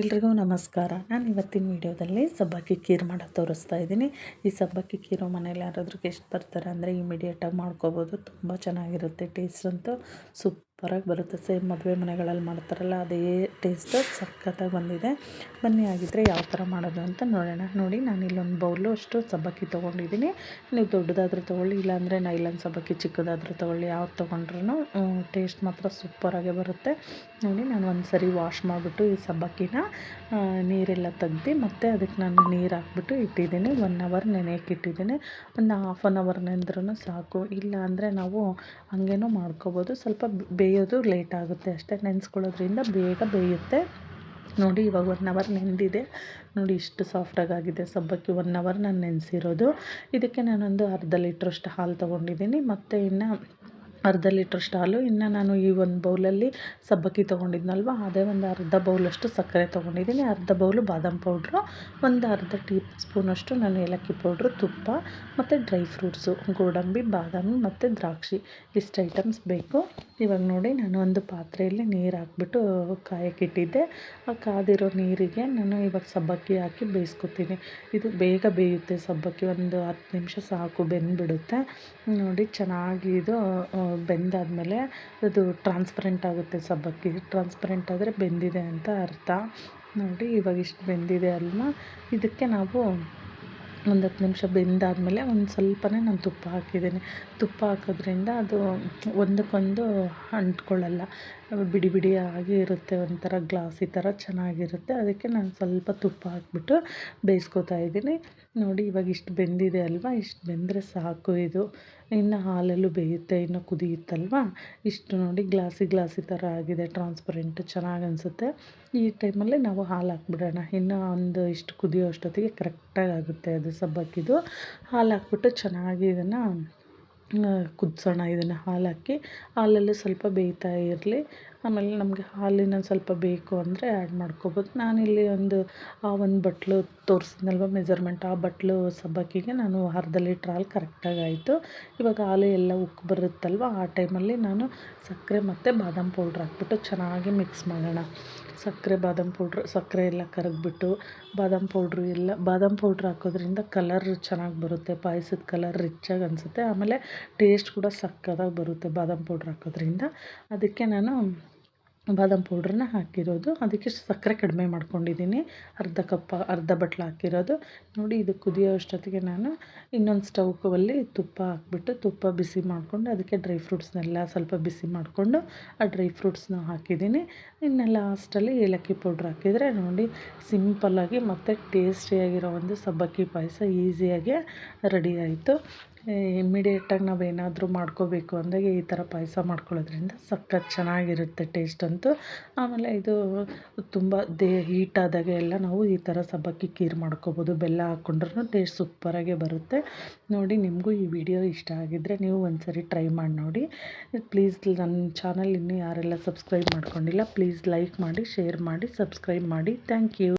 ಎಲ್ರಿಗೂ ನಮಸ್ಕಾರ. ನಾನು ಇವತ್ತಿನ ವಿಡಿಯೋದಲ್ಲಿ ಸಬ್ಬಕ್ಕಿ ಖೀರ್ ಮಾಡೋದು ತೋರಿಸ್ತಾ ಇದ್ದೀನಿ. ಈ ಸಬ್ಬಕ್ಕಿ ಖೀರು ಮನೇಲಿ ಯಾರಾದರೂ ಗೆಸ್ಟ್ ಬರ್ತಾರೆ ಅಂದರೆ ಇಮಿಡಿಯೇಟಾಗಿ ಮಾಡ್ಕೋಬೋದು. ತುಂಬ ಚೆನ್ನಾಗಿರುತ್ತೆ. ಟೇಸ್ಟ್ ಅಂತೂ ಸೂಪರಾಗಿ ಬರುತ್ತೆ. ಸೇಮ್ ಮದುವೆ ಮನೆಗಳಲ್ಲಿ ಮಾಡ್ತಾರಲ್ಲ ಅದೇ ಟೇಸ್ಟು ಸಖತ್ತಾಗಿ ಬಂದಿದೆ. ಬನ್ನಿ ಆಗಿದ್ದರೆ ಯಾವ ಥರ ಮಾಡೋದು ಅಂತ ನೋಡೋಣ. ನೋಡಿ, ನಾನು ಇಲ್ಲೊಂದು ಬೌಲು ಅಷ್ಟು ಸಬ್ಬಕ್ಕಿ ತೊಗೊಂಡಿದ್ದೀನಿ. ನೀವು ದೊಡ್ಡದಾದರೂ ತೊಗೊಳ್ಳಿ, ಇಲ್ಲಾಂದರೆ ನೈಲಾನ್ ಸಬ್ಬಕ್ಕಿ ಚಿಕ್ಕದಾದರೂ ತೊಗೊಳ್ಳಿ. ಯಾವ್ದು ತೊಗೊಂಡ್ರೂ ಟೇಸ್ಟ್ ಮಾತ್ರ ಸೂಪರಾಗೇ ಬರುತ್ತೆ. ನೋಡಿ, ನಾನು ಒಂದು ಸರಿ ವಾಶ್ ಮಾಡಿಬಿಟ್ಟು ಈ ಸಬ್ಬಕ್ಕಿನ ನೀರೆಲ್ಲ ತೆಗ್ದು ಮತ್ತು ಅದಕ್ಕೆ ನಾನು ನೀರು ಹಾಕ್ಬಿಟ್ಟು ಇಟ್ಟಿದ್ದೀನಿ. 1 ಅವರ್ ನೆನೆಯೋಕ್ಕೆ ಇಟ್ಟಿದ್ದೀನಿ. ಒಂದು ಹಾಫ್ ಆನ್ ಅವರ್ ನೆಂದ್ರೂ ಸಾಕು. ಇಲ್ಲ ಅಂದರೆ ನಾವು ಹಾಗೇನೂ ಮಾಡ್ಕೋಬೋದು. ಸ್ವಲ್ಪ ಬೇಯೋದು ಲೇಟ್ ಆಗುತ್ತೆ ಅಷ್ಟೇ. ನೆನೆಸ್ಕೊಳ್ಳೋದ್ರಿಂದ ಬೇಗ ಬೇಯುತ್ತೆ. ನೋಡಿ, ಇವಾಗ 1 ಅವರ್ ನೆಂದಿದೆ. ನೋಡಿ, ಇಷ್ಟು ಸಾಫ್ಟಾಗಾಗಿದೆ ಸಬ್ಬಕ್ಕಿ. 1 ಅವರ್ ನಾನು ನೆನೆಸಿರೋದು. ಇದಕ್ಕೆ ನಾನೊಂದು ಅರ್ಧ ಲೀಟ್ರಷ್ಟು ಹಾಲು ತೊಗೊಂಡಿದ್ದೀನಿ. ಮತ್ತು ಇನ್ನು ಅರ್ಧ ಲೀಟ್ರಷ್ಟು ಹಾಲು. ಇನ್ನು ನಾನು ಈ ಒಂದು ಬೌಲಲ್ಲಿ ಸಬ್ಬಕ್ಕಿ ತೊಗೊಂಡಿದ್ನಲ್ವ, ಅದೇ ಒಂದು ಅರ್ಧ ಬೌಲಷ್ಟು ಸಕ್ಕರೆ ತೊಗೊಂಡಿದ್ದೀನಿ. ಅರ್ಧ ಬೌಲು ಬಾದಾಮ್ ಪೌಡ್ರು, ಒಂದು ಅರ್ಧ ಟೀ ಸ್ಪೂನಷ್ಟು ನಾನು ಏಲಕ್ಕಿ ಪೌಡ್ರು, ತುಪ್ಪ ಮತ್ತು ಡ್ರೈ ಫ್ರೂಟ್ಸು, ಗೋಡಂಬಿ, ಬಾದಾಮಿ ಮತ್ತು ದ್ರಾಕ್ಷಿ, ಇಷ್ಟು ಐಟಮ್ಸ್ ಬೇಕು. ಇವಾಗ ನೋಡಿ, ನಾನು ಒಂದು ಪಾತ್ರೆಯಲ್ಲಿ ನೀರು ಹಾಕ್ಬಿಟ್ಟು ಕಾಯಕ್ಕಿಟ್ಟಿದ್ದೆ. ಆ ಕಾದಿರೋ ನೀರಿಗೆ ನಾನು ಇವಾಗ ಸಬ್ಬಕ್ಕಿ ಹಾಕಿ ಬೇಯಿಸ್ಕೊತೀನಿ. ಇದು ಬೇಗ ಬೇಯುತ್ತೆ ಸಬ್ಬಕ್ಕಿ. ಒಂದು 10 ನಿಮಿಷ ಸಾಕು, ಬೆಂದುಬಿಡುತ್ತೆ. ನೋಡಿ, ಚೆನ್ನಾಗಿ ಇದು ಬೆಂದಾದಮೇಲೆ ಅದು ಟ್ರಾನ್ಸ್ಪರೆಂಟ್ ಆಗುತ್ತೆ ಸಬ್ಬಕ್ಕಿ. ಟ್ರಾನ್ಸ್ಪರೆಂಟ್ ಆದರೆ ಬೆಂದಿದೆ ಅಂತ ಅರ್ಥ. ನೋಡಿ, ಇವಾಗ ಇಷ್ಟು ಬೆಂದಿದೆ ಅಲ್ವಾ, ಇದಕ್ಕೆ ನಾವು ಒಂದು 10 ನಿಮಿಷ ಬೆಂದಾದಮೇಲೆ ಒಂದು ಸ್ವಲ್ಪನೇ ನಾನು ತುಪ್ಪ ಹಾಕಿದ್ದೀನಿ. ತುಪ್ಪ ಹಾಕೋದ್ರಿಂದ ಅದು ಒಂದಕ್ಕೊಂದು ಅಂಟ್ಕೊಳ್ಳಲ್ಲ, ಬಿಡಿ ಬಿಡಿಯಾಗಿ ಇರುತ್ತೆ. ಒಂಥರ ಗ್ಲಾಸಿ ಥರ ಚೆನ್ನಾಗಿರುತ್ತೆ. ಅದಕ್ಕೆ ನಾನು ಸ್ವಲ್ಪ ತುಪ್ಪ ಹಾಕ್ಬಿಟ್ಟು ಬೇಯಿಸ್ಕೊತಾ ಇದ್ದೀನಿ. ನೋಡಿ, ಇವಾಗ ಇಷ್ಟು ಬೆಂದಿದೆ ಅಲ್ವಾ, ಇಷ್ಟು ಬೆಂದರೆ ಸಾಕು. ಇದು ಇನ್ನು ಹಾಲಲ್ಲೂ ಬೇಯುತ್ತೆ, ಇನ್ನು ಕುದಿಯುತ್ತಲ್ವ. ಇಷ್ಟು ನೋಡಿ, ಗ್ಲಾಸಿ ಥರ ಆಗಿದೆ, ಟ್ರಾನ್ಸ್ಪರೆಂಟ್, ಚೆನ್ನಾಗಿ ಅನಿಸುತ್ತೆ. ಈ ಟೈಮಲ್ಲಿ ನಾವು ಹಾಲು ಹಾಕ್ಬಿಡೋಣ. ಇನ್ನು ಒಂದು ಇಷ್ಟು ಕುದಿಯೋ ಅಷ್ಟೊತ್ತಿಗೆ ಕರೆಕ್ಟಾಗಿ ಆಗುತ್ತೆ ಅದು ಸಬ್ಬಕ್ಕಿದು. ಹಾಲು ಹಾಕ್ಬಿಟ್ಟು ಚೆನ್ನಾಗಿ ಇದನ್ನು ಕುದಿಸೋಣ. ಇದನ್ನು ಹಾಲು ಹಾಕಿ ಹಾಲಲ್ಲೂ ಸ್ವಲ್ಪ ಬೇಯ್ತಾ ಇರಲಿ. ಆಮೇಲೆ ನಮಗೆ ಹಾಲಿನ ಸ್ವಲ್ಪ ಬೇಕು ಅಂದರೆ ಆ್ಯಡ್ ಮಾಡ್ಕೊಬೋದು. ನಾನಿಲ್ಲಿ ಒಂದು ಬಟ್ಲು ತೋರಿಸಿದ್ನಲ್ವ ಮೆಜರ್ಮೆಂಟ್, ಆ ಬಟ್ಲು ಸಬ್ಬಕ್ಕಿಗೆ ನಾನು ಅರ್ಧ ಲೀಟ್ರ್ ಹಾಲು ಕರೆಕ್ಟಾಗಿ ಆಯಿತು. ಇವಾಗ ಹಾಲು ಎಲ್ಲ ಉಕ್ಕಿ ಬರುತ್ತಲ್ವ, ಆ ಟೈಮಲ್ಲಿ ನಾನು ಸಕ್ಕರೆ ಮತ್ತು ಬಾದಾಮ್ ಪೌಡ್ರ್ ಹಾಕ್ಬಿಟ್ಟು ಚೆನ್ನಾಗಿ ಮಿಕ್ಸ್ ಮಾಡೋಣ. ಸಕ್ಕರೆ ಎಲ್ಲ ಕರಗಿಬಿಟ್ಟು ಬಾದಾಮ್ ಪೌಡ್ರ್ ಹಾಕೋದ್ರಿಂದ ಕಲರ್ ಚೆನ್ನಾಗಿ ಬರುತ್ತೆ. ಪಾಯಸದ ಕಲರ್ ರಿಚ್ಚಾಗಿ ಅನಿಸುತ್ತೆ. ಆಮೇಲೆ ಟೇಸ್ಟ್ ಕೂಡ ಸಕ್ಕತ್ತಾಗಿ ಬರುತ್ತೆ ಬಾದಾಮ್ ಪೌಡ್ರ್ ಹಾಕೋದ್ರಿಂದ. ಅದಕ್ಕೆ ನಾನು ಬಾದಾಮ್ ಪೌಡ್ರನ್ನ ಹಾಕಿರೋದು. ಅದಕ್ಕೆ ಸಕ್ಕರೆ ಕಡಿಮೆ ಮಾಡ್ಕೊಂಡಿದ್ದೀನಿ. ಅರ್ಧ ಬಟ್ಲು ಹಾಕಿರೋದು. ನೋಡಿ, ಇದು ಕುದಿಯೋ ಅಷ್ಟೊತ್ತಿಗೆ ನಾನು ಇನ್ನೊಂದು ಸ್ಟವ್ವಲ್ಲಿ ತುಪ್ಪ ಹಾಕ್ಬಿಟ್ಟು, ತುಪ್ಪ ಬಿಸಿ ಮಾಡಿಕೊಂಡು ಅದಕ್ಕೆ ಡ್ರೈ ಫ್ರೂಟ್ಸ್ನೆಲ್ಲ ಸ್ವಲ್ಪ ಬಿಸಿ ಮಾಡಿಕೊಂಡು ಆ ಡ್ರೈ ಫ್ರೂಟ್ಸ್ನ ಹಾಕಿದ್ದೀನಿ. ಇನ್ನು ಲಾಸ್ಟಲ್ಲಿ ಏಲಕ್ಕಿ ಪೌಡ್ರ್ ಹಾಕಿದರೆ ನೋಡಿ, ಸಿಂಪಲ್ಲಾಗಿ ಮತ್ತು ಟೇಸ್ಟಿಯಾಗಿರೋ ಒಂದು ಸಬ್ಬಕ್ಕಿ ಪಾಯಸ ಈಸಿಯಾಗಿ ರೆಡಿ ಆಯಿತು. ಇಮ್ಮಿಡಿಯೇಟಾಗಿ ನಾವೇನಾದರೂ ಮಾಡ್ಕೋಬೇಕು ಅಂದಾಗ ಈ ಥರ ಪಾಯಸ ಮಾಡ್ಕೊಳ್ಳೋದ್ರಿಂದ ಸಖತ್ ಚೆನ್ನಾಗಿರುತ್ತೆ ಟೇಸ್ಟ್ ಅಂತೂ. ಆಮೇಲೆ ಇದು ತುಂಬ ಹೀಟ್ ಆದಾಗ ಎಲ್ಲ ನಾವು ಈ ಥರ ಸಬ್ಬಕ್ಕಿ ಖೀರ್ ಮಾಡ್ಕೋಬೋದು. ಬೆಲ್ಲ ಹಾಕ್ಕೊಂಡ್ರೂ ಟೇಸ್ಟ್ ಸೂಪರಾಗೇ ಬರುತ್ತೆ. ನೋಡಿ, ನಿಮಗೂ ಈ ವಿಡಿಯೋ ಇಷ್ಟ ಆಗಿದ್ದರೆ ನೀವು ಒಂದ್ಸರಿ ಟ್ರೈ ಮಾಡಿ ನೋಡಿ. ಪ್ಲೀಸ್ ನನ್ನ ಚಾನಲ್ ಇನ್ನೂ ಯಾರೆಲ್ಲ ಸಬ್ಸ್ಕ್ರೈಬ್ ಮಾಡ್ಕೊಂಡಿಲ್ಲ, ಪ್ಲೀಸ್ ಲೈಕ್ ಮಾಡಿ, ಶೇರ್ ಮಾಡಿ, ಸಬ್ಸ್ಕ್ರೈಬ್ ಮಾಡಿ. Thank you.